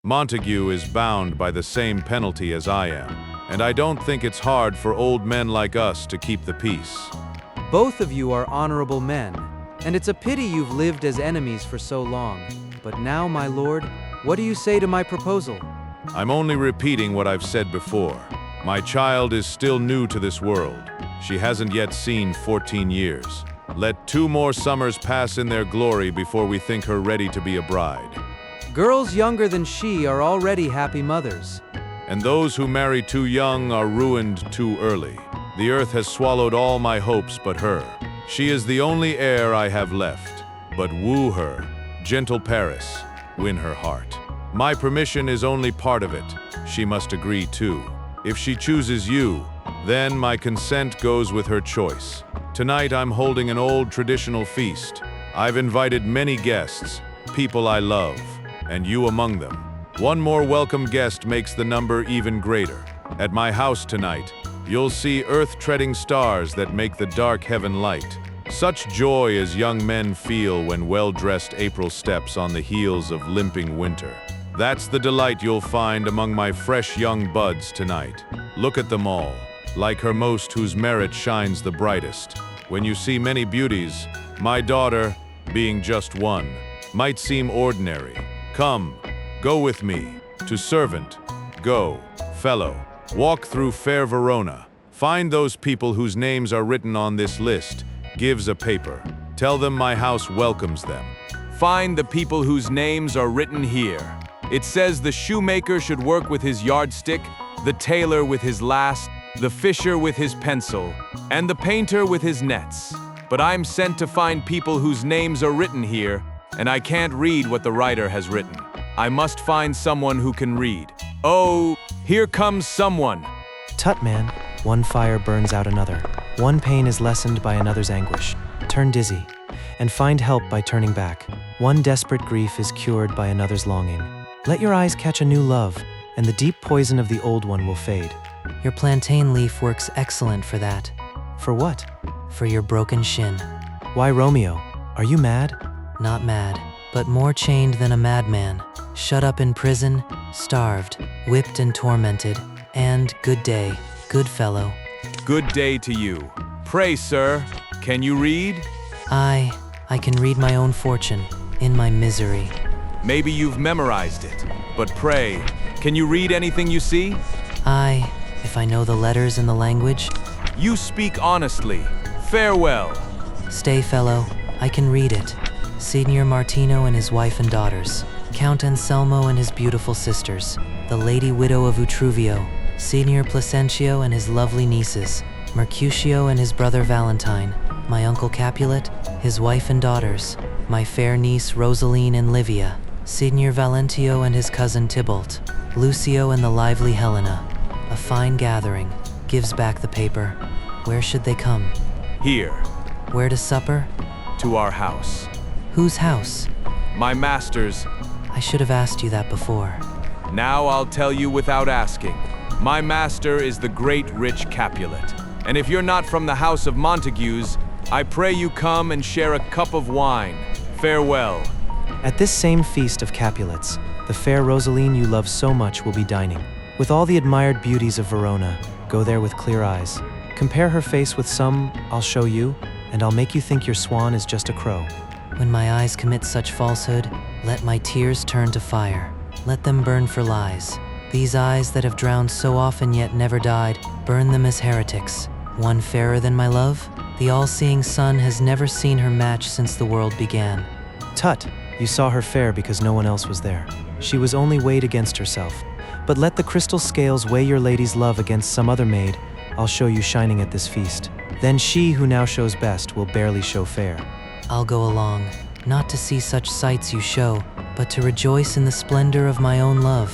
Montague is bound by the same penalty as I am, and I don't think it's hard for old men like us to keep the peace. Both of you are honorable men, and it's a pity you've lived as enemies for so long. But now, my lord, what do you say to my proposal? I'm only repeating what I've said before. My child is still new to this world. She hasn't yet seen 14 years. Let 2 more summers pass in their glory before we think her ready to be a bride. Girls younger than she are already happy mothers. And those who marry too young are ruined too early. The earth has swallowed all my hopes but her. She is the only heir I have left. But woo her, gentle Paris, win her heart. My permission is only part of it. She must agree too. If she chooses you, then my consent goes with her choice. Tonight I'm holding an old traditional feast. I've invited many guests, people I love, and you among them. One more welcome guest makes the number even greater. At my house tonight, you'll see earth-treading stars that make the dark heaven light. Such joy as young men feel when well-dressed April steps on the heels of limping winter. That's the delight you'll find among my fresh young buds tonight. Look at them all, like her most whose merit shines the brightest. When you see many beauties, my daughter, being just one, might seem ordinary. Come, go with me, to servant, go, fellow, walk through fair Verona. Find those people whose names are written on this list, gives a paper. Tell them my house welcomes them. Find the people whose names are written here. It says the shoemaker should work with his yardstick, the tailor with his last, the fisher with his pencil, and the painter with his nets. But I'm sent to find people whose names are written here, and I can't read what the writer has written. I must find someone who can read. Oh, here comes someone. Tut, man. One fire burns out another. One pain is lessened by another's anguish. Turn dizzy, and find help by turning back. One desperate grief is cured by another's longing. Let your eyes catch a new love, and the deep poison of the old one will fade. Your plantain leaf works excellent for that. For what? For your broken shin. Why, Romeo? Are you mad? Not mad, but more chained than a madman. Shut up in prison, starved, whipped and tormented, and good day, good fellow. Good day to you. Pray, sir, can you read? I can read my own fortune, in my misery. Maybe you've memorized it, but pray, can you read anything you see? If I know the letters and the language. You speak honestly. Farewell. Stay, fellow, I can read it. Signor Martino and his wife and daughters, Count Anselmo and his beautiful sisters, the lady widow of Utruvio, Signor Placentio and his lovely nieces, Mercutio and his brother Valentine, my uncle Capulet, his wife and daughters, my fair niece Rosaline and Livia, Signor Valentio and his cousin Tybalt, Lucio and the lively Helena. A fine gathering. Gives back the paper. Where should they come? Here. Where to supper? To our house. Whose house? My master's. I should have asked you that before. Now I'll tell you without asking. My master is the great rich Capulet. And if you're not from the house of Montagues, I pray you come and share a cup of wine. Farewell. At this same feast of Capulets, the fair Rosaline you love so much will be dining. With all the admired beauties of Verona, go there with clear eyes. Compare her face with some I'll show you, and I'll make you think your swan is just a crow. When my eyes commit such falsehood, let my tears turn to fire. Let them burn for lies. These eyes that have drowned so often yet never died, burn them as heretics. One fairer than my love? The all-seeing sun has never seen her match since the world began. Tut, you saw her fair because no one else was there. She was only weighed against herself. But let the crystal scales weigh your lady's love against some other maid I'll show you shining at this feast. Then she who now shows best will barely show fair. I'll go along, not to see such sights you show, but to rejoice in the splendor of my own love.